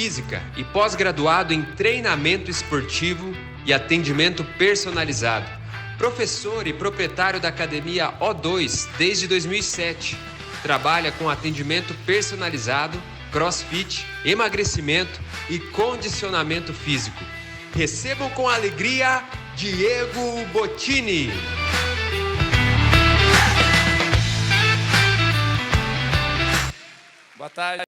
física e pós-graduado em treinamento esportivo e atendimento personalizado. Professor e proprietário da academia O2 desde 2007. Trabalha com atendimento personalizado, crossfit, emagrecimento e condicionamento físico. Recebam com alegria Diego Bottini. Boa tarde.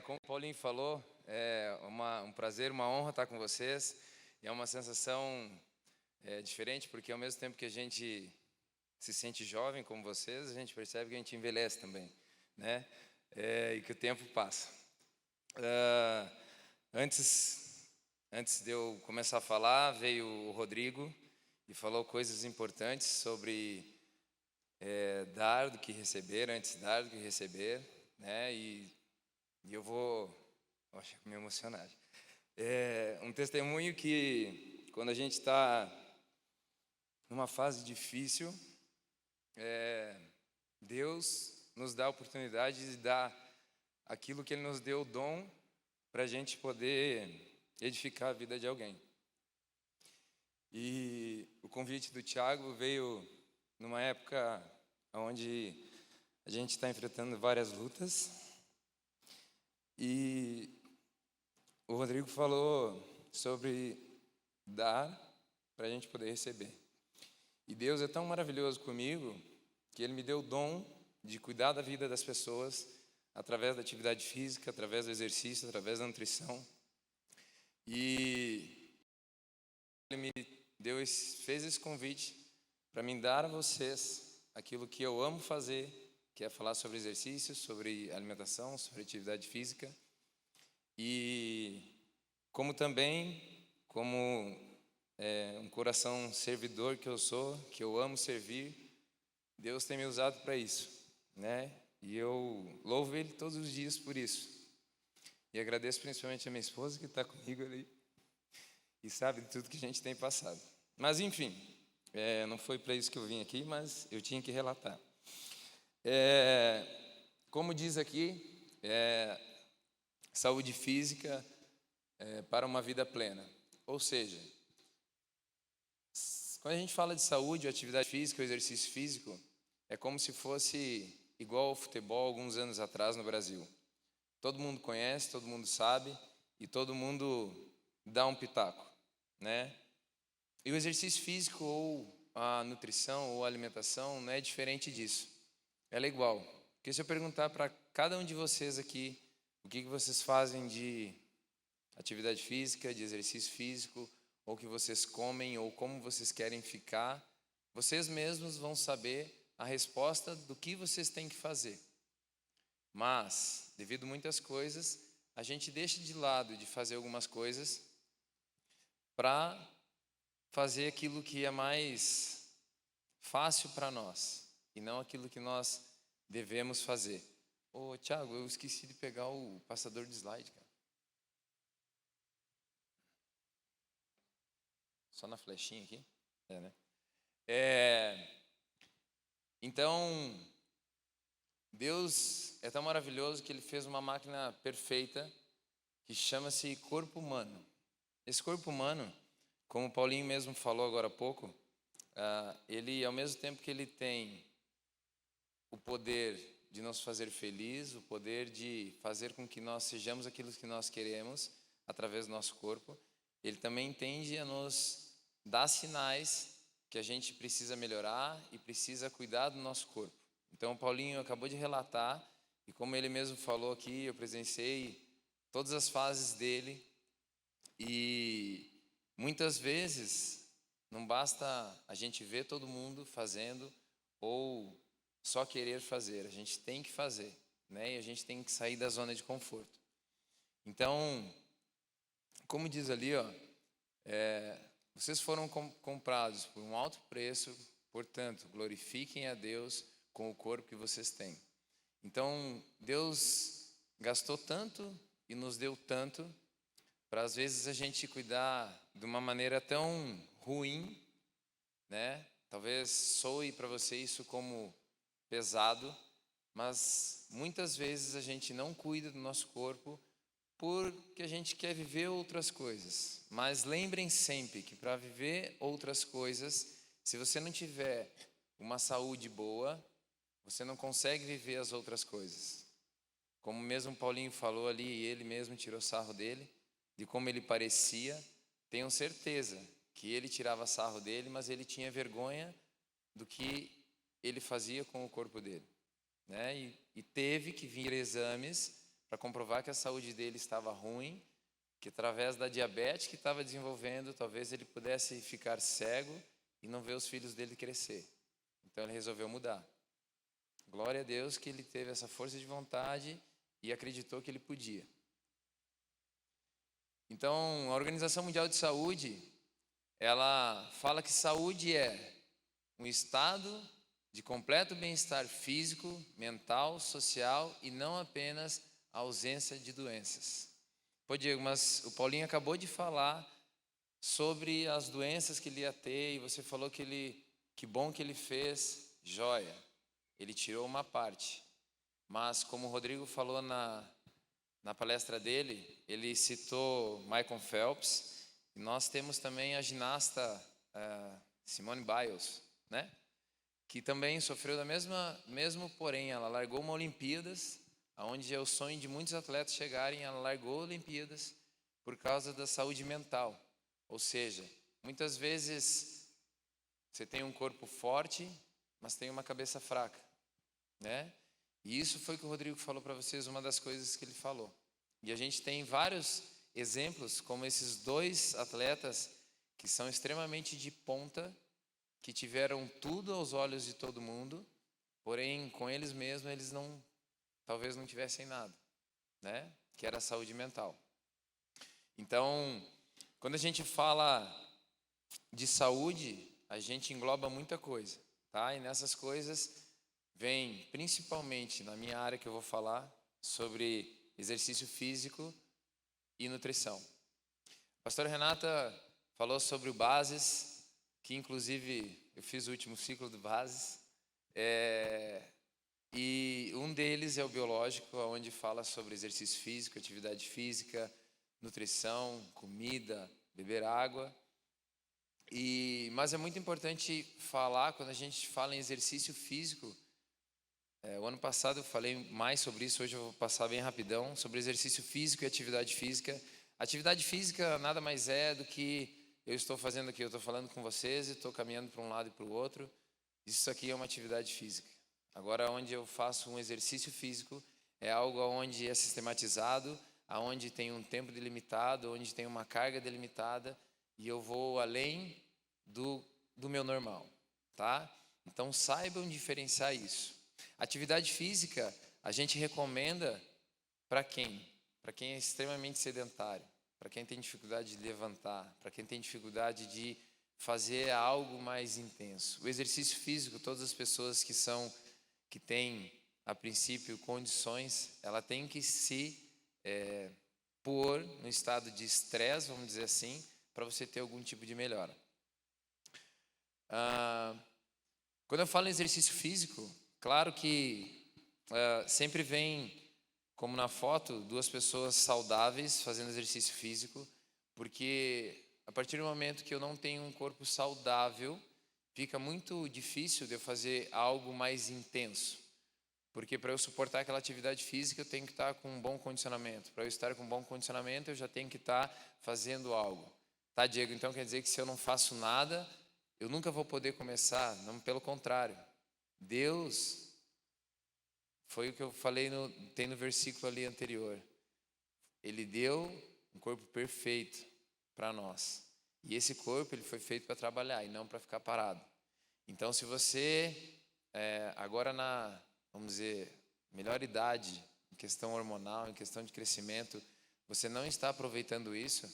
Como o Paulinho falou, é um prazer, uma honra estar com vocês. E é uma sensação diferente, porque ao mesmo tempo que a gente se sente jovem como vocês, a gente percebe que a gente envelhece também, né? E que o tempo passa. Antes de eu começar a falar, veio o Rodrigo e falou coisas importantes sobre dar do que receber, antes de dar do que receber, né? E eu vou me emocionar. Um testemunho que, quando a gente está numa fase difícil, Deus nos dá a oportunidade de dar aquilo que Ele nos deu o dom para a gente poder edificar a vida de alguém. E o convite do Tiago veio numa época onde a gente está enfrentando várias lutas. E o Rodrigo falou sobre dar para a gente poder receber. E Deus é tão maravilhoso comigo que Ele me deu o dom de cuidar da vida das pessoas através da atividade física, através do exercício, através da nutrição. E Ele fez esse convite para mim dar a vocês aquilo que eu amo fazer, que é falar sobre exercício, sobre alimentação, sobre atividade física. E como um coração servidor que eu sou, que eu amo servir, Deus tem me usado para isso, né? E eu louvo Ele todos os dias por isso. E agradeço principalmente a minha esposa que está comigo ali e sabe de tudo que a gente tem passado. Mas enfim, não foi para isso que eu vim aqui, mas eu tinha que relatar. Como diz aqui, saúde física para uma vida plena. Ou seja, quando a gente fala de saúde, atividade física, ou exercício físico, é como se fosse igual ao futebol alguns anos atrás no Brasil. Todo mundo conhece, todo mundo sabe e todo mundo dá um pitaco, né? E o exercício físico ou a nutrição ou a alimentação não é diferente disso. Ela é igual. Porque se eu perguntar para cada um de vocês aqui o que vocês fazem de atividade física, de exercício físico, ou que vocês comem, ou como vocês querem ficar, vocês mesmos vão saber a resposta do que vocês têm que fazer. Mas, devido a muitas coisas, a gente deixa de lado de fazer algumas coisas para fazer aquilo que é mais fácil para nós, e não aquilo que nós devemos fazer. Ô, Thiago, eu esqueci de pegar o passador de slide, cara. Só na flechinha aqui? Né? Então, Deus é tão maravilhoso que Ele fez uma máquina perfeita que chama-se corpo humano. Esse corpo humano, como o Paulinho mesmo falou agora há pouco, ele, ao mesmo tempo que ele tem o poder de nos fazer felizes, o poder de fazer com que nós sejamos aquilo que nós queremos através do nosso corpo, ele também tende a nos dar sinais que a gente precisa melhorar e precisa cuidar do nosso corpo. Então, o Paulinho acabou de relatar, e como ele mesmo falou aqui, eu presenciei todas as fases dele, e muitas vezes não basta a gente ver todo mundo fazendo ou só querer fazer, a gente tem que fazer, né? E a gente tem que sair da zona de conforto. Então, como diz ali, vocês foram comprados por um alto preço, portanto, glorifiquem a Deus com o corpo que vocês têm. Então, Deus gastou tanto e nos deu tanto para, às vezes, a gente cuidar de uma maneira tão ruim, né? Talvez soe para você isso como pesado, mas muitas vezes a gente não cuida do nosso corpo porque a gente quer viver outras coisas. Mas lembrem sempre que para viver outras coisas, se você não tiver uma saúde boa, você não consegue viver as outras coisas. Como mesmo Paulinho falou ali, e ele mesmo tirou sarro dele, de como ele parecia, tenho certeza que ele tirava sarro dele, mas ele tinha vergonha do que ele fazia com o corpo dele, né? E teve que vir exames para comprovar que a saúde dele estava ruim, que através da diabetes que estava desenvolvendo, talvez ele pudesse ficar cego e não ver os filhos dele crescer. Então ele resolveu mudar. Glória a Deus que ele teve essa força de vontade e acreditou que ele podia. Então, a Organização Mundial de Saúde, ela fala que saúde é um estado de completo bem-estar físico, mental, social e não apenas a ausência de doenças. Pô, Diego, mas o Paulinho acabou de falar sobre as doenças que ele ia ter e você falou que bom que ele fez, joia. Ele tirou uma parte. Mas como o Rodrigo falou na palestra dele, ele citou Michael Phelps. E nós temos também a ginasta Simone Biles, né? Que também sofreu da mesmo porém, ela largou uma Olimpíadas, onde é o sonho de muitos atletas chegarem, ela largou Olimpíadas por causa da saúde mental. Ou seja, muitas vezes você tem um corpo forte, mas tem uma cabeça fraca, né? E isso foi o que o Rodrigo falou para vocês, uma das coisas que ele falou. E a gente tem vários exemplos, como esses dois atletas que são extremamente de ponta, que tiveram tudo aos olhos de todo mundo, porém com eles mesmos eles talvez não tivessem nada, né? Que era a saúde mental. Então, quando a gente fala de saúde, a gente engloba muita coisa, tá? E nessas coisas vem principalmente na minha área que eu vou falar sobre exercício físico e nutrição. A pastora Renata falou sobre o Bases, que inclusive eu fiz o último ciclo do Bases, e um deles é o biológico, onde fala sobre exercício físico, atividade física, nutrição, comida, beber água. Mas é muito importante falar, quando a gente fala em exercício físico, o ano passado eu falei mais sobre isso, hoje eu vou passar bem rapidão, sobre exercício físico e atividade física. Atividade física nada mais é do que eu estou fazendo aqui, eu estou falando com vocês e estou caminhando para um lado e para o outro. Isso aqui é uma atividade física. Agora, onde eu faço um exercício físico, é algo onde é sistematizado, onde tem um tempo delimitado, onde tem uma carga delimitada, e eu vou além do meu normal, tá? Então, saibam diferenciar isso. Atividade física, a gente recomenda para quem? Para quem é extremamente sedentário, para quem tem dificuldade de levantar, para quem tem dificuldade de fazer algo mais intenso. O exercício físico, todas as pessoas que têm, a princípio, condições, ela tem que se pôr no estado de estresse, vamos dizer assim, para você ter algum tipo de melhora. Quando eu falo em exercício físico, claro que sempre vem, como na foto, duas pessoas saudáveis fazendo exercício físico, porque a partir do momento que eu não tenho um corpo saudável, fica muito difícil de eu fazer algo mais intenso. Porque para eu suportar aquela atividade física, eu tenho que estar com um bom condicionamento. Para eu estar com um bom condicionamento, eu já tenho que estar fazendo algo. Tá, Diego? Então quer dizer que se eu não faço nada, eu nunca vou poder começar? Não, pelo contrário. Deus, foi o que eu falei, tem no versículo ali anterior. Ele deu um corpo perfeito para nós. E esse corpo ele foi feito para trabalhar e não para ficar parado. Então, se você, agora vamos dizer, melhor idade, em questão hormonal, em questão de crescimento, você não está aproveitando isso,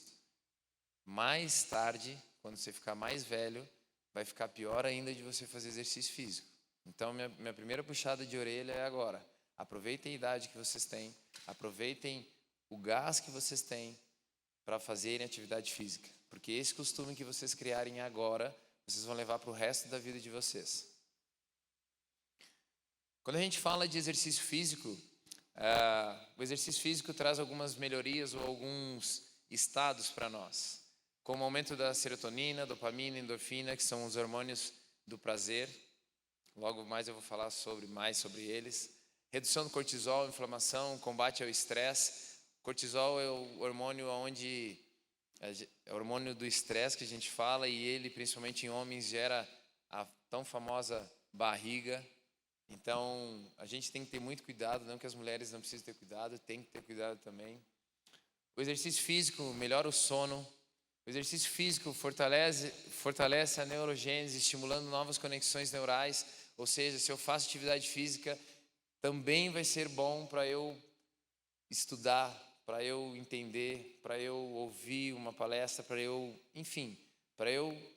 mais tarde, quando você ficar mais velho, vai ficar pior ainda de você fazer exercício físico. Então, minha primeira puxada de orelha é agora. Aproveitem a idade que vocês têm, aproveitem o gás que vocês têm para fazerem atividade física. Porque esse costume que vocês criarem agora, vocês vão levar para o resto da vida de vocês. Quando a gente fala de exercício físico, O exercício físico traz algumas melhorias ou alguns estados para nós, como o aumento da serotonina, dopamina, endorfina, que são os hormônios do prazer. Logo mais eu vou falar mais sobre eles. Redução do cortisol, inflamação, combate ao estresse. Cortisol é o hormônio é o hormônio do estresse que a gente fala, e ele, principalmente em homens, gera a tão famosa barriga. Então, a gente tem que ter muito cuidado, não que as mulheres não precisem ter cuidado, tem que ter cuidado também. O exercício físico melhora o sono. O exercício físico fortalece a neurogênese, estimulando novas conexões neurais. Ou seja, se eu faço atividade física, também vai ser bom para eu estudar, para eu entender, para eu ouvir uma palestra, para eu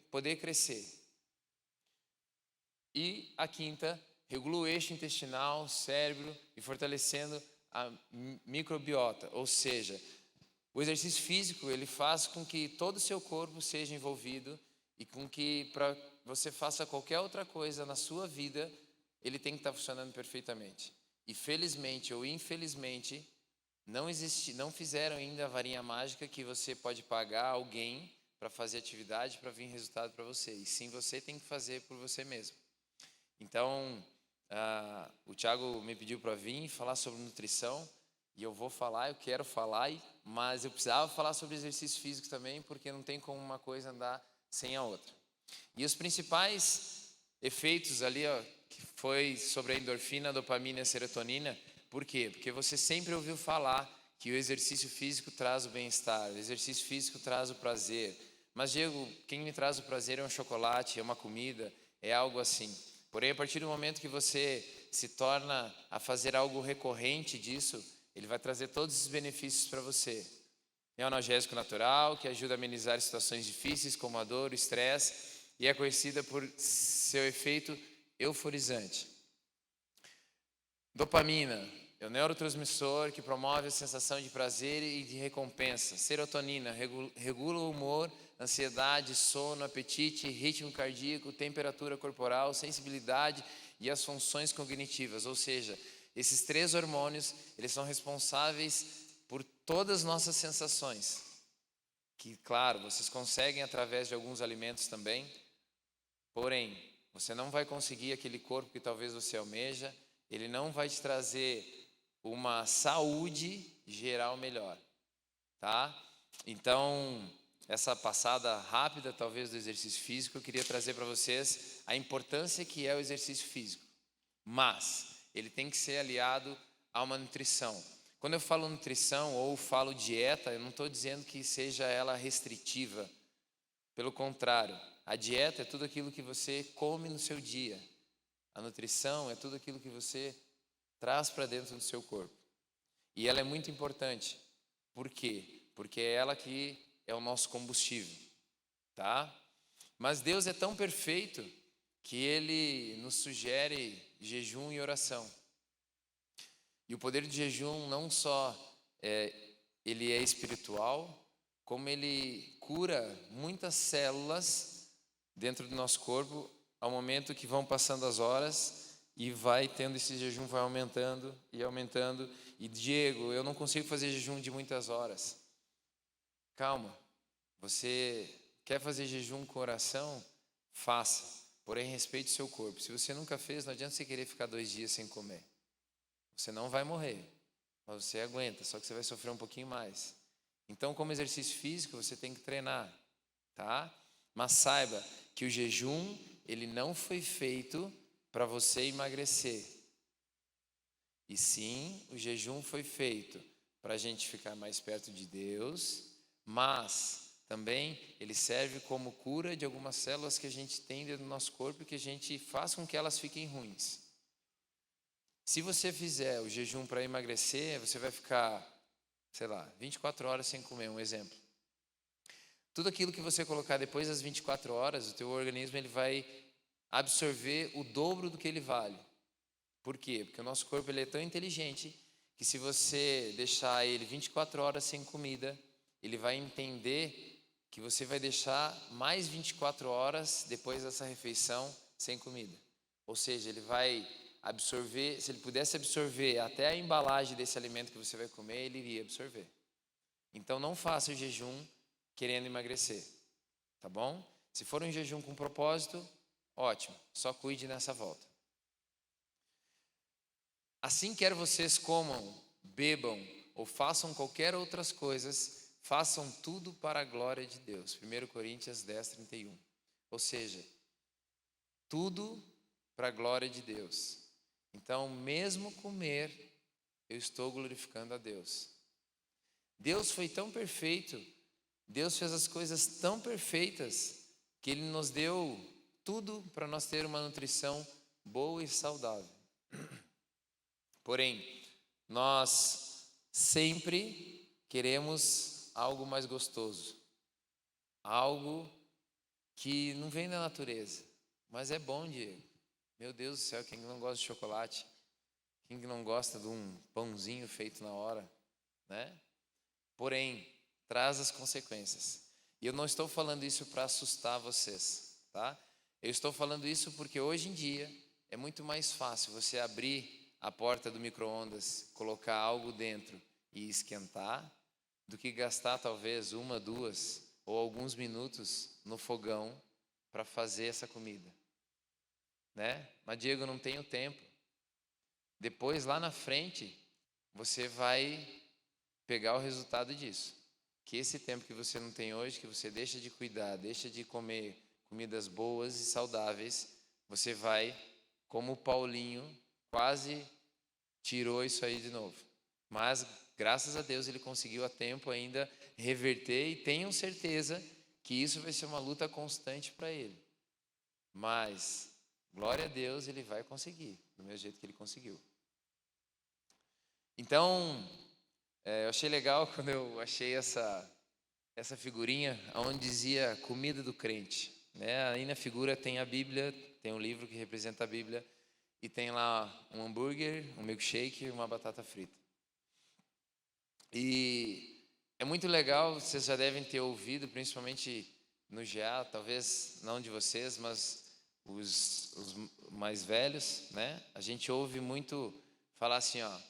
poder crescer. E a quinta, regula o eixo intestinal, cérebro e fortalecendo a microbiota. Ou seja, o exercício físico, ele faz com que todo o seu corpo seja envolvido e com que para você faça qualquer outra coisa na sua vida, ele tem que estar funcionando perfeitamente. E felizmente ou infelizmente, não fizeram ainda a varinha mágica que você pode pagar alguém para fazer atividade para vir resultado para você. E sim, você tem que fazer por você mesmo. Então, o Thiago me pediu para vir falar sobre nutrição. E eu quero falar, mas eu precisava falar sobre exercício físico também, porque não tem como uma coisa andar sem a outra. E os principais efeitos ali, que foi sobre a endorfina, a dopamina e a serotonina. Por quê? Porque você sempre ouviu falar que o exercício físico traz o bem-estar, o exercício físico traz o prazer. Mas, Diego, quem me traz o prazer é um chocolate, é uma comida, é algo assim. Porém, a partir do momento que você se torna a fazer algo recorrente disso, ele vai trazer todos os benefícios para você. É um analgésico natural que ajuda a amenizar situações difíceis como a dor, o estresse, e é conhecida por seu efeito euforizante. Dopamina é o neurotransmissor que promove a sensação de prazer e de recompensa. Serotonina regula o humor, ansiedade, sono, apetite, ritmo cardíaco, temperatura corporal, sensibilidade e as funções cognitivas. Ou seja, esses 3 hormônios, eles são responsáveis por todas as nossas sensações. Que, claro, vocês conseguem através de alguns alimentos também. Porém, você não vai conseguir aquele corpo que talvez você almeja. Ele não vai te trazer uma saúde geral melhor, tá? Então, essa passada rápida, talvez, do exercício físico, eu queria trazer para vocês a importância que é o exercício físico. Mas ele tem que ser aliado a uma nutrição. Quando eu falo nutrição ou falo dieta, eu não estou dizendo que seja ela restritiva. Pelo contrário, a dieta é tudo aquilo que você come no seu dia. A nutrição é tudo aquilo que você traz para dentro do seu corpo. E ela é muito importante. Por quê? Porque é ela que é o nosso combustível, tá? Mas Deus é tão perfeito que Ele nos sugere jejum e oração. E o poder de jejum não só ele é espiritual, como ele cura muitas células dentro do nosso corpo ao momento que vão passando as horas e vai tendo esse jejum, vai aumentando e aumentando. E Diego, eu não consigo fazer jejum de muitas horas. Calma, você quer fazer jejum com oração? Faça, porém respeite o seu corpo. Se você nunca fez, não adianta você querer ficar 2 dias sem comer. Você não vai morrer, mas você aguenta, só que você vai sofrer um pouquinho mais. Então, como exercício físico, você tem que treinar, tá? Mas saiba que o jejum, ele não foi feito para você emagrecer. E sim, o jejum foi feito para a gente ficar mais perto de Deus, mas também ele serve como cura de algumas células que a gente tem dentro do nosso corpo e que a gente faz com que elas fiquem ruins. Se você fizer o jejum para emagrecer, você vai ficar, 24 horas sem comer, um exemplo. Tudo aquilo que você colocar depois das 24 horas, o teu organismo ele vai absorver o dobro do que ele vale. Por quê? Porque o nosso corpo ele é tão inteligente que se você deixar ele 24 horas sem comida, ele vai entender que você vai deixar mais 24 horas depois dessa refeição sem comida. Ou seja, ele vai absorver, se ele pudesse absorver até a embalagem desse alimento que você vai comer, ele iria absorver. Então não faça o jejum querendo emagrecer, tá bom? Se for um jejum com propósito, ótimo, só cuide nessa volta. Assim quer vocês comam, bebam ou façam qualquer outras coisas, façam tudo para a glória de Deus. 1 Coríntios 10, 31. Ou seja, tudo para a glória de Deus. Então, mesmo comer, eu estou glorificando a Deus. Deus foi tão perfeito, Deus fez as coisas tão perfeitas, que Ele nos deu tudo para nós ter uma nutrição boa e saudável. Porém, nós sempre queremos algo mais gostoso, algo que não vem da natureza, mas é bom, Diego. Meu Deus do céu, quem não gosta de chocolate? Quem não gosta de um pãozinho feito na hora, né? Porém, traz as consequências. E eu não estou falando isso para assustar vocês, tá? Eu estou falando isso porque hoje em dia é muito mais fácil você abrir a porta do micro-ondas, colocar algo dentro e esquentar, do que gastar talvez 1, 2 ou alguns minutos no fogão para fazer essa comida, né? Mas Diego, não tenho tempo. Depois lá na frente você vai pegar o resultado disso, que esse tempo que você não tem hoje, que você deixa de cuidar, deixa de comer comidas boas e saudáveis, você vai, como o Paulinho, quase tirou isso aí de novo. Mas, graças a Deus, ele conseguiu a tempo ainda reverter, e tenham certeza que isso vai ser uma luta constante para ele. Mas, glória a Deus, ele vai conseguir, do mesmo jeito que ele conseguiu. Então, eu achei legal quando eu achei essa figurinha onde dizia comida do crente, né? Aí na figura tem a Bíblia, tem um livro que representa a Bíblia, e tem lá um hambúrguer, um milkshake e uma batata frita. E é muito legal, vocês já devem ter ouvido, principalmente no GA, talvez não de vocês, mas os mais velhos, né? A gente ouve muito falar assim, ó,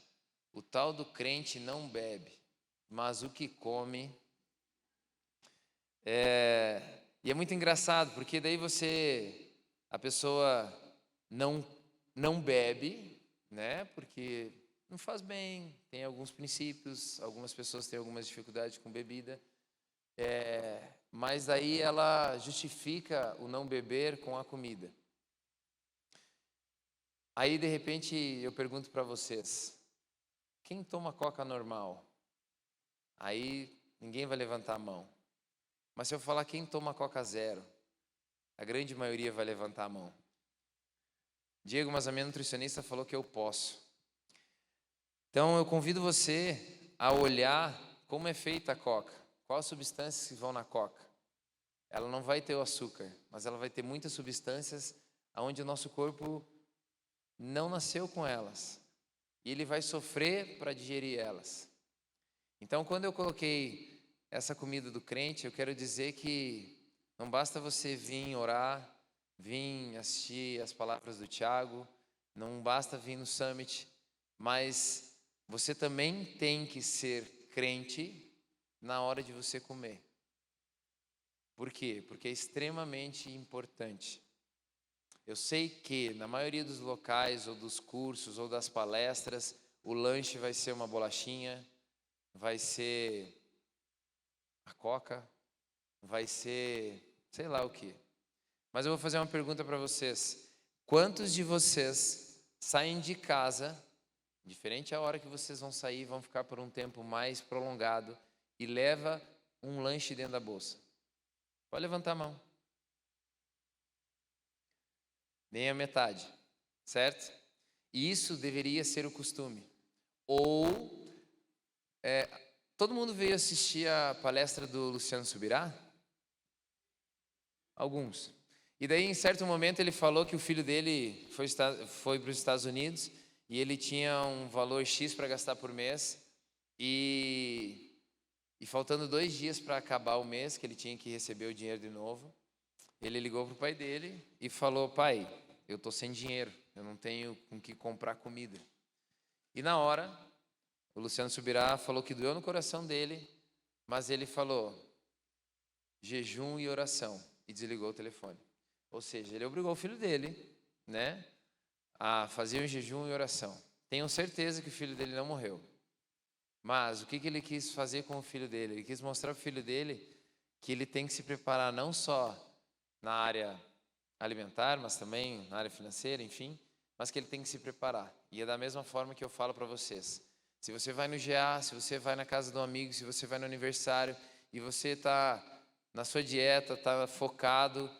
o tal do crente não bebe, mas o que come. E é muito engraçado, porque daí a pessoa não bebe, né? Porque não faz bem, tem alguns princípios, algumas pessoas têm algumas dificuldades com bebida, mas daí ela justifica o não beber com a comida. Aí de repente eu pergunto para vocês, quem toma coca normal? Aí ninguém vai levantar a mão. Mas se eu falar quem toma coca zero, a grande maioria vai levantar a mão. Diego, mas a minha nutricionista falou que eu posso. Então eu convido você a olhar como é feita a coca. Quais as substâncias que vão na coca? Ela não vai ter o açúcar, mas ela vai ter muitas substâncias onde o nosso corpo não nasceu com elas. E ele vai sofrer para digerir elas. Então quando eu coloquei essa comida do crente, eu quero dizer que não basta você vir orar, vir assistir as palavras do Tiago, não basta vir no Summit, mas você também tem que ser crente na hora de você comer. Por quê? Porque é extremamente importante. Eu sei que na maioria dos locais, ou dos cursos, ou das palestras, o lanche vai ser uma bolachinha, vai ser a coca, vai ser sei lá o que. Mas eu vou fazer uma pergunta para vocês. Quantos de vocês saem de casa, diferente a hora que vocês vão sair, vão ficar por um tempo mais prolongado, e leva um lanche dentro da bolsa? Pode levantar a mão. Nem a metade, certo? E isso deveria ser o costume. Ou, todo mundo veio assistir a palestra do Luciano Subirá? Alguns. E daí, em certo momento, ele falou que o filho dele foi para os Estados Unidos e ele tinha um valor X para gastar por mês, e faltando 2 dias para acabar o mês, que ele tinha que receber o dinheiro de novo, ele ligou para o pai dele e falou: pai, eu estou sem dinheiro, eu não tenho com que comprar comida. E na hora, o Luciano Subirá falou que doeu no coração dele, mas ele falou jejum e oração e desligou o telefone. Ou seja, ele obrigou o filho dele, né, a fazer um jejum e oração. Tenho certeza que o filho dele não morreu. Mas o que ele quis fazer com o filho dele? Ele quis mostrar para o filho dele que ele tem que se preparar não só na área alimentar, mas também na área financeira, enfim, mas que ele tem que se preparar. E é da mesma forma que eu falo para vocês. Se você vai no GA, se você vai na casa de um amigo, se você vai no aniversário e você está na sua dieta, está focado,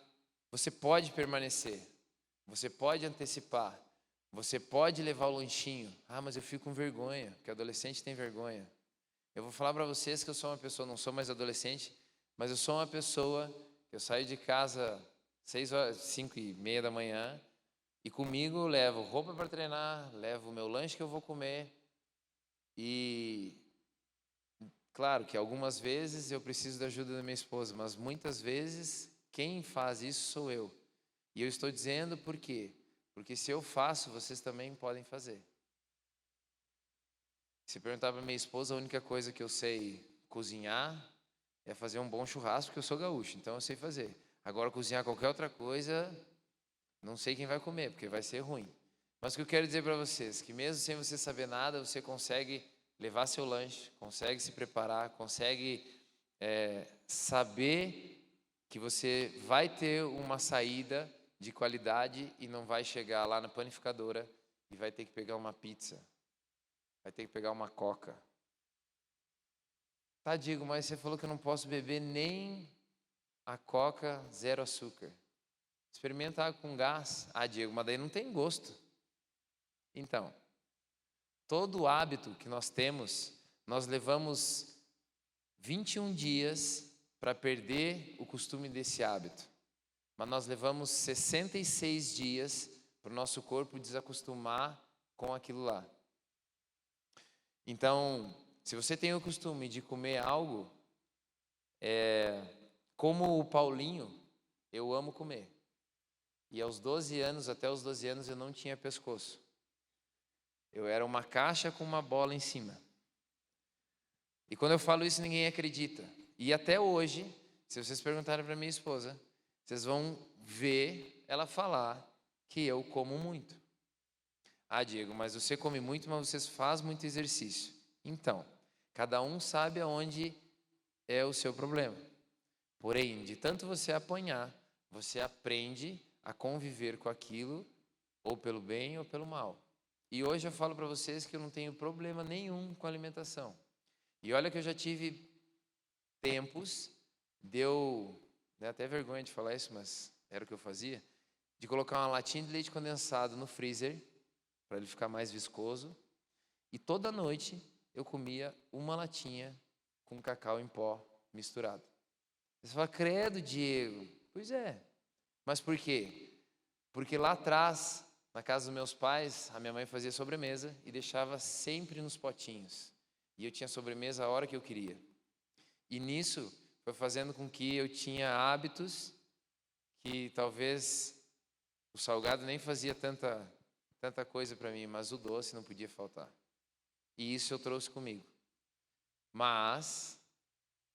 você pode permanecer, você pode antecipar, você pode levar o lanchinho. Ah, mas eu fico com vergonha, porque adolescente tem vergonha. Eu vou falar para vocês que eu sou uma pessoa, não sou mais adolescente, mas eu sou uma pessoa que eu saio de casa 5:30 da manhã e comigo eu levo roupa para treinar, levo o meu lanche que eu vou comer e claro que algumas vezes eu preciso da ajuda da minha esposa, mas muitas vezes quem faz isso sou eu. E eu estou dizendo por quê? Porque se eu faço, vocês também podem fazer. Se perguntar para minha esposa, a única coisa que eu sei cozinhar é fazer um bom churrasco, porque eu sou gaúcho, então eu sei fazer. Agora, cozinhar qualquer outra coisa, não sei quem vai comer, porque vai ser ruim. Mas o que eu quero dizer para vocês, que mesmo sem você saber nada, você consegue levar seu lanche, consegue se preparar, consegue saber que você vai ter uma saída de qualidade e não vai chegar lá na panificadora e vai ter que pegar uma pizza, vai ter que pegar uma coca. Tá, Diego, mas você falou que eu não posso beber nem a coca zero açúcar. Experimenta água com gás. Ah, Diego, mas daí não tem gosto. Então, todo hábito que nós temos, nós levamos 21 dias para perder o costume desse hábito. Mas nós levamos 66 dias para o nosso corpo desacostumar com aquilo lá. Então, se você tem o costume de comer algo, como o Paulinho, eu amo comer. E aos 12 anos, até os 12 anos, eu não tinha pescoço. Eu era uma caixa com uma bola em cima. E quando eu falo isso, ninguém acredita. E até hoje, se vocês perguntarem para minha esposa, vocês vão ver ela falar que eu como muito. Ah, Diego, mas você come muito, mas você faz muito exercício. Então, cada um sabe aonde é o seu problema. Porém, de tanto você apanhar, você aprende a conviver com aquilo, ou pelo bem ou pelo mal. E hoje eu falo para vocês que eu não tenho problema nenhum com a alimentação. E olha que eu já tive tempos, deu até vergonha de falar isso, mas era o que eu fazia, de colocar uma latinha de leite condensado no freezer, para ele ficar mais viscoso, e toda noite eu comia uma latinha com cacau em pó misturado. Você fala, credo, Diego. Pois é. Mas por quê? Porque lá atrás, na casa dos meus pais, a minha mãe fazia sobremesa e deixava sempre nos potinhos. E eu tinha sobremesa a hora que eu queria. E nisso foi fazendo com que eu tinha hábitos que talvez o salgado nem fazia tanta coisa para mim, mas o doce não podia faltar. E isso eu trouxe comigo. Mas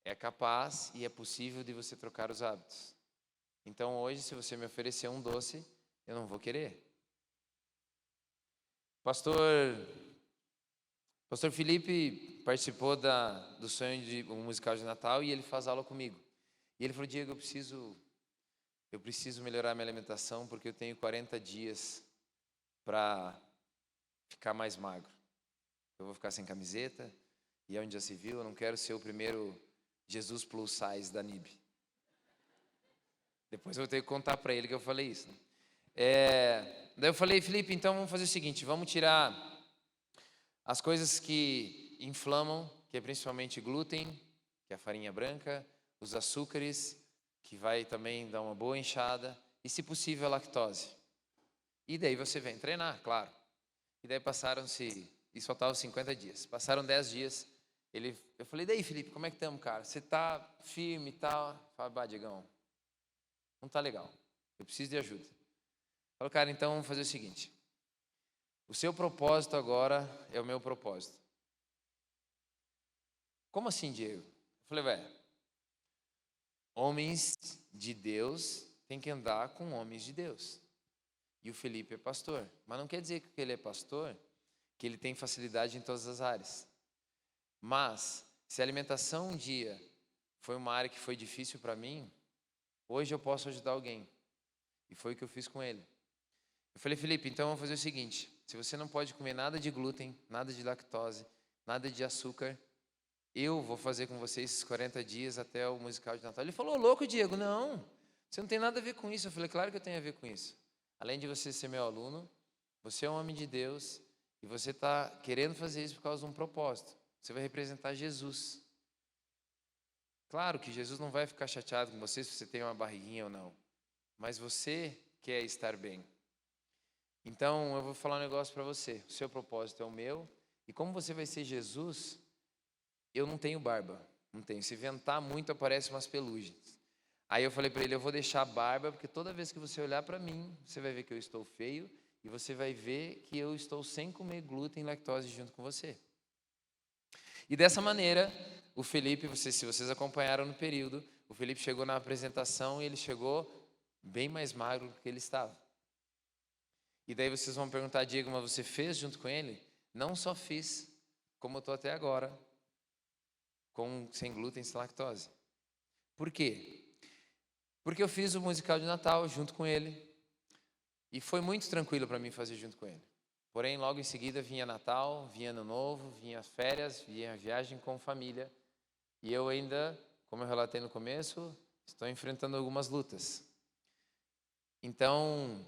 é capaz e é possível de você trocar os hábitos. Então hoje, se você me oferecer um doce, eu não vou querer. Pastor Felipe participou do sonho de um musical de Natal e ele faz aula comigo. E ele falou, Diego, eu preciso melhorar minha alimentação porque eu tenho 40 dias para ficar mais magro. Eu vou ficar sem camiseta e é onde já se viu, eu não quero ser o primeiro Jesus plus size da NIB. Depois eu vou ter que contar para ele que eu falei isso. Né? Daí eu falei, Felipe, então vamos fazer o seguinte, vamos tirar as coisas que inflamam, que é principalmente glúten, que é a farinha branca, os açúcares, que vai também dar uma boa inchada, e se possível a lactose. E daí você vem treinar, claro. E daí isso faltava 50 dias. Passaram 10 dias, eu falei, daí Felipe, como é que estamos, cara? Você tá firme e tal? Fala, Diegão, não tá legal, eu preciso de ajuda. Falou, cara, então vamos fazer o seguinte. O seu propósito agora é o meu propósito. Como assim, Diego? Eu falei, velho, homens de Deus têm que andar com homens de Deus. E o Felipe é pastor. Mas não quer dizer que ele é pastor, que ele tem facilidade em todas as áreas. Mas, se a alimentação um dia foi uma área que foi difícil para mim, hoje eu posso ajudar alguém. E foi o que eu fiz com ele. Eu falei, Felipe, então vamos fazer o seguinte. Se você não pode comer nada de glúten, nada de lactose, nada de açúcar, eu vou fazer com você esses 40 dias até o musical de Natal. Ele falou, louco, Diego, não. Você não tem nada a ver com isso. Eu falei, claro que eu tenho a ver com isso. Além de você ser meu aluno, você é um homem de Deus e você está querendo fazer isso por causa de um propósito. Você vai representar Jesus. Claro que Jesus não vai ficar chateado com você se você tem uma barriguinha ou não. Mas você quer estar bem. Então, eu vou falar um negócio para você. O seu propósito é o meu. E como você vai ser Jesus, eu não tenho barba. Não tenho. Se inventar muito, aparecem umas pelugens. Aí eu falei para ele, eu vou deixar a barba, porque toda vez que você olhar para mim, você vai ver que eu estou feio e você vai ver que eu estou sem comer glúten e lactose junto com você. E dessa maneira, o Felipe, se vocês acompanharam no período, o Felipe chegou na apresentação e ele chegou bem mais magro do que ele estava. E daí vocês vão perguntar, Diego, mas você fez junto com ele? Não só fiz, como eu estou até agora, sem glúten e sem lactose. Por quê? Porque eu fiz o musical de Natal junto com ele e foi muito tranquilo para mim fazer junto com ele. Porém, logo em seguida vinha Natal, vinha Ano Novo, vinha as férias, vinha a viagem com família. E eu ainda, como eu relatei no começo, estou enfrentando algumas lutas. Então,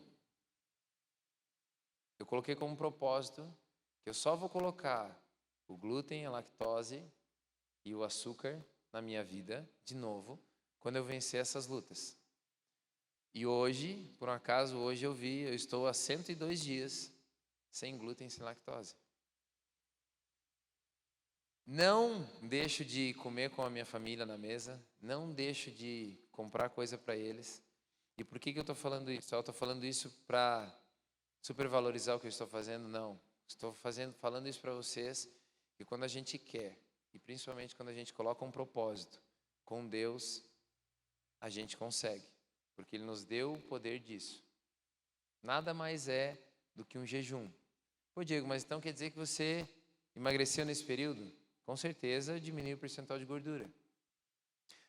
eu coloquei como propósito que eu só vou colocar o glúten, a lactose e o açúcar na minha vida, de novo, quando eu vencer essas lutas. E hoje, por um acaso, eu estou há 102 dias sem glúten e sem lactose. Não deixo de comer com a minha família na mesa, não deixo de comprar coisa para eles. E por que eu estou falando isso? Eu estou falando isso para supervalorizar o que eu estou fazendo? Não. Estou falando isso para vocês, que quando a gente quer, e principalmente quando a gente coloca um propósito com Deus, a gente consegue, porque Ele nos deu o poder disso. Nada mais é do que um jejum. Pô, Diego, mas então quer dizer que você emagreceu nesse período? Com certeza diminuiu o percentual de gordura.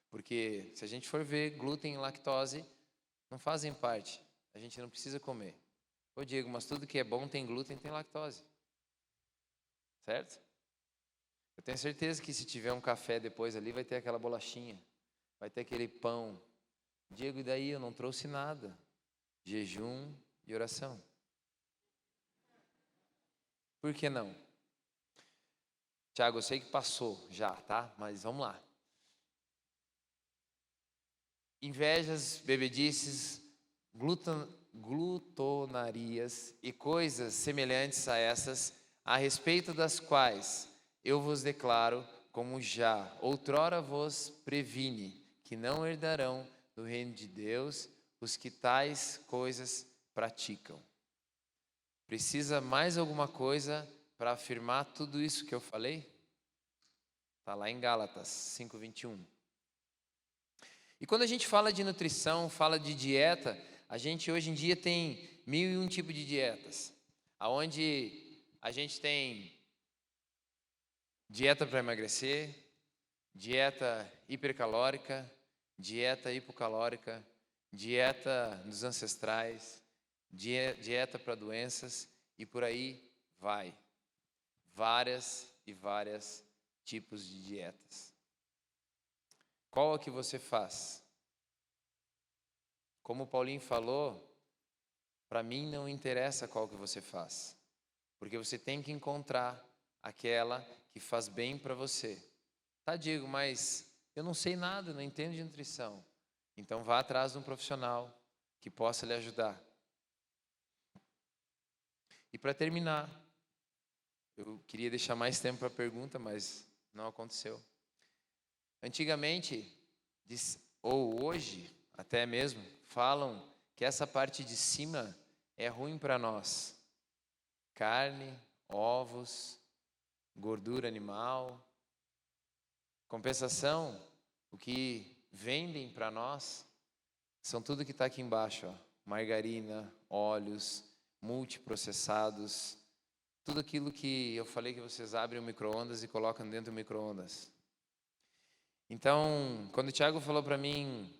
Porque se a gente for ver, glúten e lactose não fazem parte. A gente não precisa comer. Pô, Diego, mas tudo que é bom tem glúten e tem lactose. Certo? Eu tenho certeza que se tiver um café depois ali, vai ter aquela bolachinha. Vai ter aquele pão. Diego, e daí eu não trouxe nada. Jejum e oração. Por que não? Tiago, eu sei que passou já, tá? Mas vamos lá. Invejas, bebedices, glutonarias e coisas semelhantes a essas, a respeito das quais eu vos declaro, como já outrora vos previne, que não herdarão do reino de Deus os que tais coisas praticam. Precisa mais alguma coisa para afirmar tudo isso que eu falei? Está lá em Gálatas 5:21. E quando a gente fala de nutrição, fala de dieta, a gente hoje em dia tem 1001 tipos de dietas, aonde a gente tem dieta para emagrecer, dieta hipercalórica, dieta hipocalórica, dieta dos ancestrais, dieta para doenças e por aí vai. Várias e várias tipos de dietas. Qual a que você faz? Como o Paulinho falou, para mim não interessa qual que você faz, porque você tem que encontrar aquela que faz bem para você. Tá, Diego, mas eu não sei nada, não entendo de nutrição. Então vá atrás de um profissional que possa lhe ajudar. E para terminar, eu queria deixar mais tempo para a pergunta, mas não aconteceu. Antigamente, ou hoje, até mesmo, falam que essa parte de cima é ruim para nós. Carne, ovos, gordura animal. Compensação, o que vendem para nós são tudo que está aqui embaixo, ó. Margarina, óleos, multiprocessados, tudo aquilo que eu falei que vocês abrem o micro-ondas e colocam dentro do micro-ondas. Então, quando o Thiago falou para mim,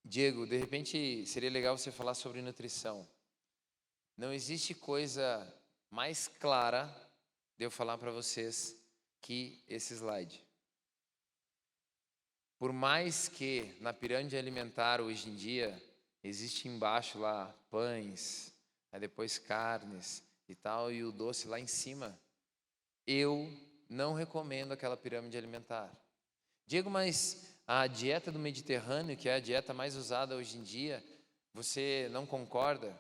Diego, de repente seria legal você falar sobre nutrição. Não existe coisa mais clara de eu falar para vocês que esse slide. Por mais que na pirâmide alimentar hoje em dia existe embaixo lá pães, aí depois carnes e tal, e o doce lá em cima, eu não recomendo aquela pirâmide alimentar. Diego, mas a dieta do Mediterrâneo, que é a dieta mais usada hoje em dia, você não concorda?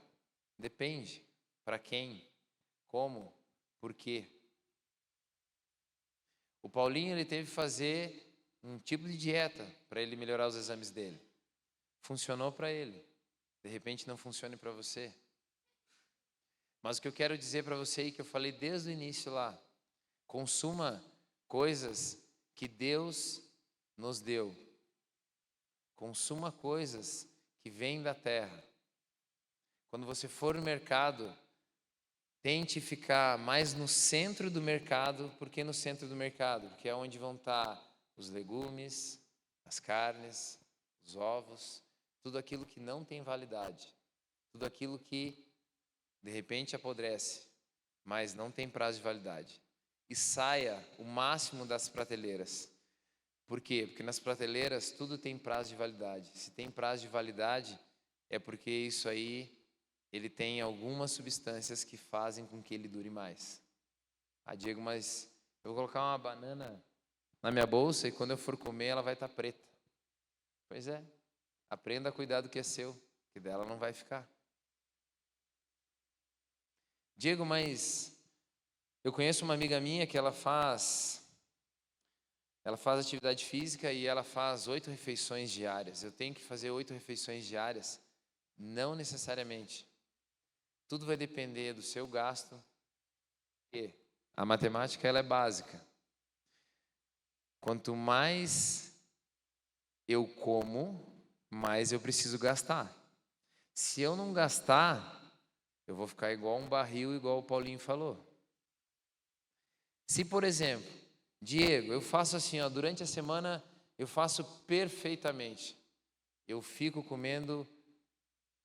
Depende. Para quem? Como? Por quê? O Paulinho ele teve que fazer um tipo de dieta para ele melhorar os exames dele. Funcionou para ele. De repente não funcione para você. Mas o que eu quero dizer para você e que eu falei desde o início lá, consuma coisas que Deus nos deu. Consuma coisas que vêm da terra. Quando você for no mercado, tente ficar mais no centro do mercado. Por que no centro do mercado? Porque é onde vão estar os legumes, as carnes, os ovos, tudo aquilo que não tem validade, tudo aquilo que de repente apodrece, mas não tem prazo de validade. E saia o máximo das prateleiras. Por quê? Porque nas prateleiras tudo tem prazo de validade. Se tem prazo de validade, é porque isso aí, ele tem algumas substâncias que fazem com que ele dure mais. Ah, Diego, mas eu vou colocar uma banana na minha bolsa e quando eu for comer ela vai estar preta. Pois é, aprenda a cuidar do que é seu, que dela não vai ficar. Diego, mas eu conheço uma amiga minha que ela faz atividade física e ela faz 8 refeições diárias. Eu tenho que fazer 8 refeições diárias? Não necessariamente. Tudo vai depender do seu gasto. E a matemática ela é básica. Quanto mais eu como, mais eu preciso gastar. Se eu não gastar, eu vou ficar igual um barril, igual o Paulinho falou. Se, por exemplo, Diego, eu faço assim, ó, durante a semana eu faço perfeitamente. Eu fico comendo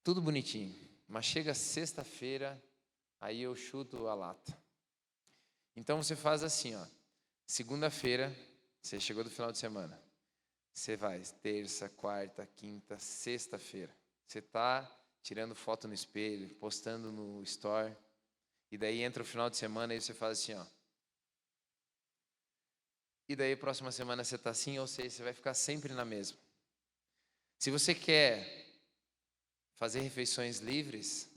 tudo bonitinho. Mas chega sexta-feira, aí eu chuto a lata. Então você faz assim, ó. Segunda-feira, você chegou do final de semana. Você vai terça, quarta, quinta, sexta-feira. Você está tirando foto no espelho, postando no store. E daí entra o final de semana e você faz assim, ó. E daí próxima semana você está assim, ou seja, você vai ficar sempre na mesma. Se você quer fazer refeições livres,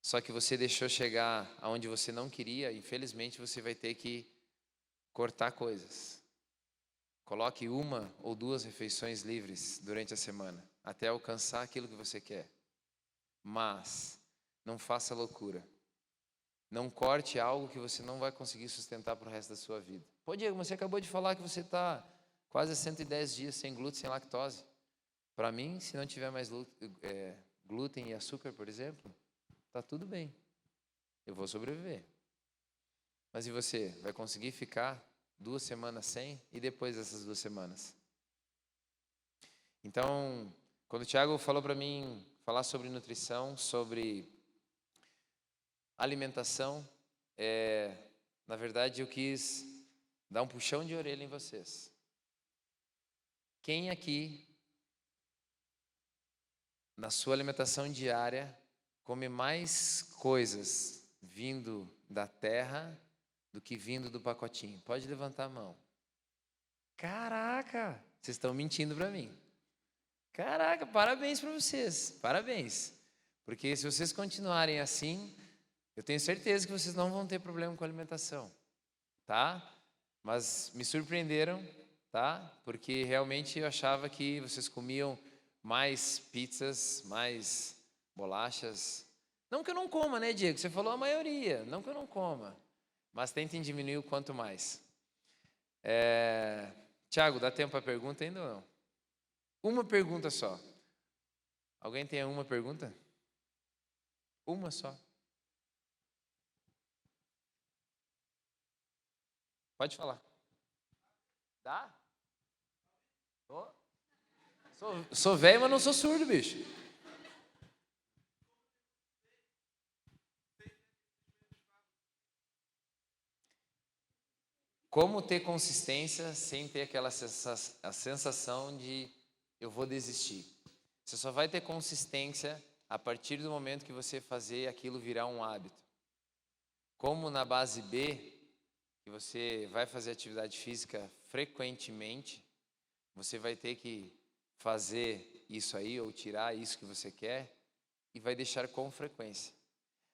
só que você deixou chegar aonde você não queria, infelizmente você vai ter que cortar coisas. Coloque 1 ou 2 refeições livres durante a semana, até alcançar aquilo que você quer. Mas não faça loucura. Não corte algo que você não vai conseguir sustentar para o resto da sua vida. Pô, Diego, você acabou de falar que você está quase 110 dias sem glúten, sem lactose. Para mim, se não tiver mais glúten e açúcar, por exemplo, está tudo bem. Eu vou sobreviver. Mas e você? Vai conseguir ficar 2 semanas sem? E depois dessas 2 semanas? Então, quando o Thiago falou para mim falar sobre nutrição, sobre alimentação, na verdade eu quis dar um puxão de orelha em vocês. Quem aqui, na sua alimentação diária, come mais coisas vindo da terra do que vindo do pacotinho? Pode levantar a mão. Caraca, vocês estão mentindo para mim. Caraca, parabéns para vocês, parabéns. Porque se vocês continuarem assim, eu tenho certeza que vocês não vão ter problema com a alimentação, tá? Mas me surpreenderam, tá? Porque realmente eu achava que vocês comiam mais pizzas, mais bolachas, Não que eu não coma, né, Diego? Você falou a maioria. Não que eu não coma. Mas tentem diminuir o quanto mais. Tiago, dá tempo para a pergunta ainda ou não? Uma pergunta só. Alguém tem uma pergunta? Uma só. Pode falar. Dá? Sou velho, mas não sou surdo, bicho. Como ter consistência sem ter aquela a sensação de eu vou desistir? Você só vai ter consistência a partir do momento que você fazer aquilo virar um hábito. Como na base B, que você vai fazer atividade física frequentemente, você vai ter que fazer isso aí ou tirar isso que você quer e vai deixar com frequência.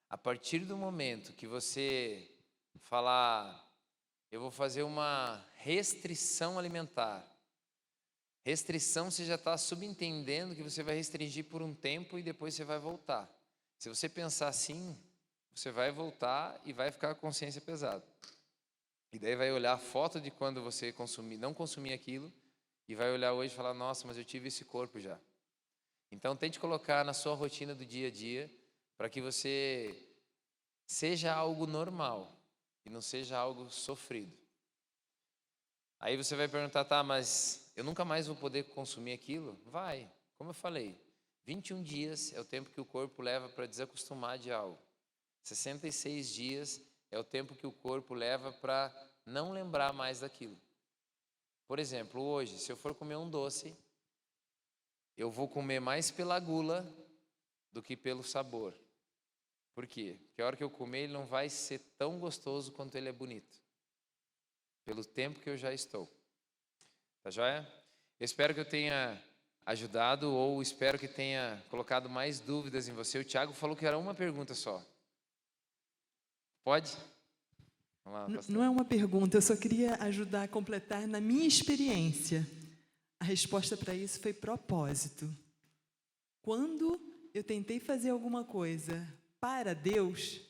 A partir do momento que você falar, eu vou fazer uma restrição alimentar. Restrição, você já está subentendendo que você vai restringir por um tempo e depois você vai voltar. Se você pensar assim, você vai voltar e vai ficar com a consciência pesada. E daí vai olhar a foto de quando você não consumia aquilo e vai olhar hoje e falar, nossa, mas eu tive esse corpo já. Então tente colocar na sua rotina do dia a dia para que você seja algo normal e não seja algo sofrido. Aí você vai perguntar, tá, mas eu nunca mais vou poder consumir aquilo? Vai, como eu falei, 21 dias é o tempo que o corpo leva para desacostumar de algo. 66 dias é o tempo que o corpo leva para não lembrar mais daquilo. Por exemplo, hoje, se eu for comer um doce, eu vou comer mais pela gula do que pelo sabor. Por quê? Porque a hora que eu comer, ele não vai ser tão gostoso quanto ele é bonito. Pelo tempo que eu já estou. Tá joia? Eu espero que eu tenha ajudado ou espero que tenha colocado mais dúvidas em você. O Tiago falou que era uma pergunta só. Pode? Vamos lá, pastor. Não é uma pergunta, eu só queria ajudar a completar na minha experiência. A resposta para isso foi propósito. Quando eu tentei fazer alguma coisa para Deus,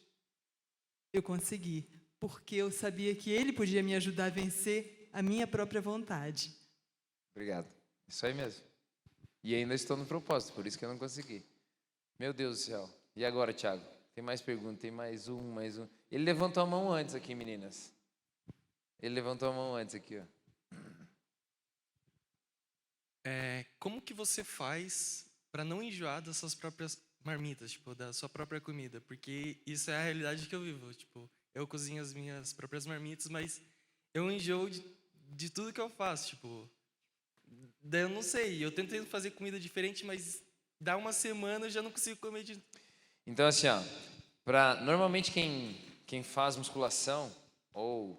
eu consegui, porque eu sabia que Ele podia me ajudar a vencer a minha própria vontade. Obrigado. Isso aí mesmo. E ainda estou no propósito, por isso que eu não consegui. Meu Deus do céu. E agora, Tiago? Tem mais perguntas? Tem mais um. Ele levantou a mão antes aqui, meninas. Ele levantou a mão antes aqui, ó. Como que você faz para não enjoar das suas próprias marmitas, tipo, da sua própria comida? Porque isso é a realidade que eu vivo. Tipo, eu cozinho as minhas próprias marmitas, mas eu enjoo de tudo que eu faço, tipo. Daí eu não sei, eu tento fazer comida diferente, mas dá uma semana eu já não consigo comer de... Então, assim, ó, normalmente quem faz musculação, ou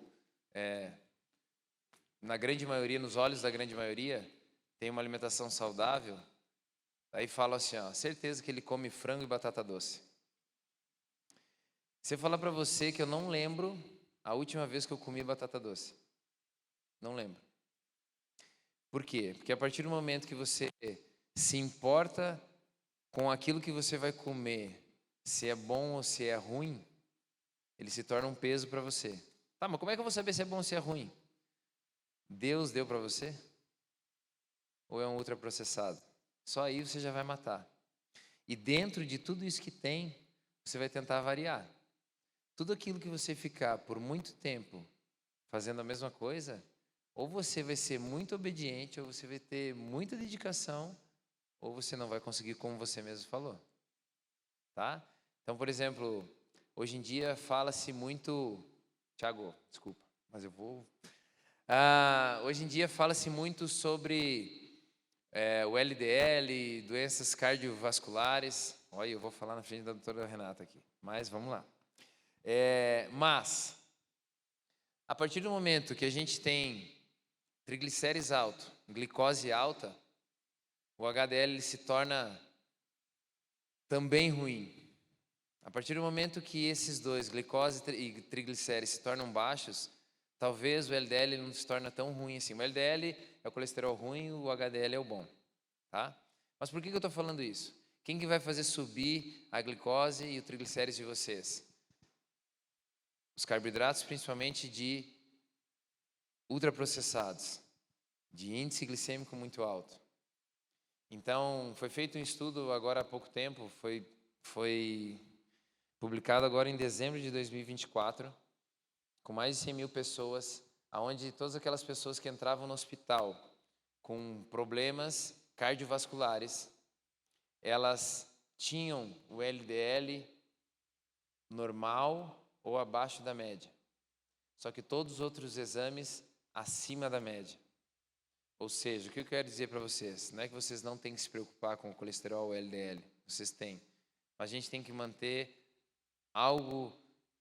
na grande maioria, nos olhos da grande maioria, tem uma alimentação saudável, aí fala assim, ó, certeza que ele come frango e batata doce. Se eu falar para você que eu não lembro a última vez que eu comi batata doce. Não lembro. Por quê? Porque a partir do momento que você se importa com aquilo que você vai comer, se é bom ou se é ruim, ele se torna um peso para você. Tá, mas como é que eu vou saber se é bom ou se é ruim? Deus deu para você? Ou é um ultraprocessado? Só aí você já vai matar. E dentro de tudo isso que tem, você vai tentar variar. Tudo aquilo que você ficar por muito tempo fazendo a mesma coisa, ou você vai ser muito obediente, ou você vai ter muita dedicação, ou você não vai conseguir, como você mesmo falou. Tá? Então, por exemplo, hoje em dia fala-se muito... Tiago, desculpa, mas eu vou... hoje em dia fala-se muito sobre o LDL, doenças cardiovasculares. Olha, eu vou falar na frente da doutora Renata aqui, mas vamos lá. Mas, a partir do momento que a gente tem triglicérides alto, glicose alta, o HDL ele se torna também ruim. A partir do momento que esses dois, glicose e triglicérides, se tornam baixos, talvez o LDL não se torne tão ruim assim. O LDL é o colesterol ruim, o HDL é o bom. Tá? Mas por que eu estou falando isso? Quem que vai fazer subir a glicose e o triglicérides de vocês? Os carboidratos, principalmente de ultraprocessados, de índice glicêmico muito alto. Então, foi feito um estudo agora há pouco tempo, foi publicado agora em dezembro de 2024, com mais de 100 mil pessoas, onde todas aquelas pessoas que entravam no hospital com problemas cardiovasculares, elas tinham o LDL normal ou abaixo da média. Só que todos os outros exames acima da média. Ou seja, o que eu quero dizer para vocês? Não é que vocês não têm que se preocupar com o colesterol ou LDL. Vocês têm. Mas a gente tem que manter algo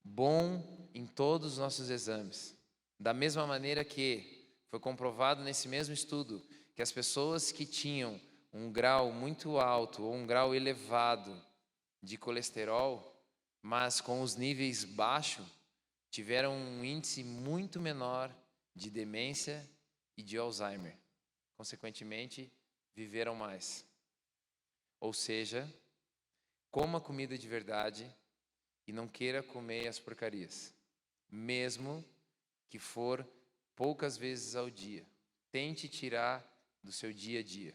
bom em todos os nossos exames. Da mesma maneira que foi comprovado nesse mesmo estudo que as pessoas que tinham um grau muito alto ou um grau elevado de colesterol, mas com os níveis baixos, tiveram um índice muito menor de demência e de Alzheimer. Consequentemente, viveram mais. Ou seja, coma comida de verdade e não queira comer as porcarias, mesmo que for poucas vezes ao dia. Tente tirar do seu dia a dia.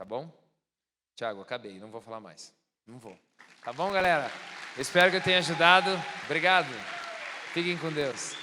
Tá bom? Tiago, acabei, não vou falar mais. Não vou. Tá bom, galera? Espero que eu tenha ajudado. Obrigado. Fiquem com Deus.